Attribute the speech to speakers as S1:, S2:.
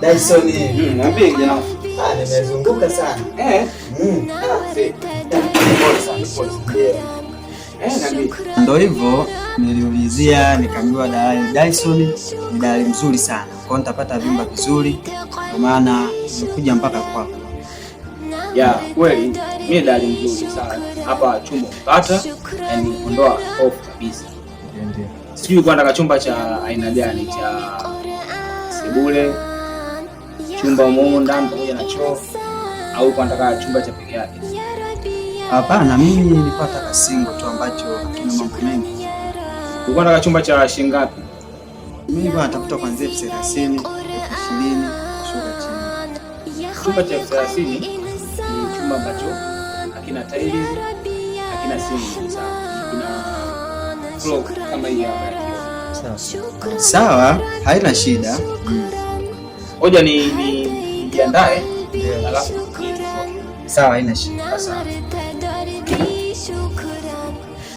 S1: Dyson.
S2: Niambie kijana.
S1: Nimezunguka sana. Ndio hivyo niliulizia nikaambiwa dalali Dyson ni dalali mzuri sana. Kwa nitapata vyumba vizuri kwa maana nimekuja mpaka kwako.
S2: Ya, kweli mimi dalali mzuri sana. Hapa chumba kupata na ondoa hofu kabisa.
S1: Ndio.
S2: Sijui kwa nataka chumba cha aina gani, cha sebule, chumba momo ndani pamoja na choo, au kwa nataka chumba cha peke yake?
S1: Hapana, mimi nilikuwa nataka single tu ambacho kina mambo mengi.
S2: Ulikuwa nataka chumba cha shilingi ngapi?
S1: Mimi nilikuwa natafuta kuanzia 30,000, 20,000 kushuka chini.
S2: Chumba cha 30,000 ni chumba ambacho hakina tiles, hakina ceiling sawa. Kina floor kama hii hapa.
S1: Sawa, haina shida.
S2: Ngoja nijiandae. Alafu
S1: sawa, haina shida.
S2: Sawa.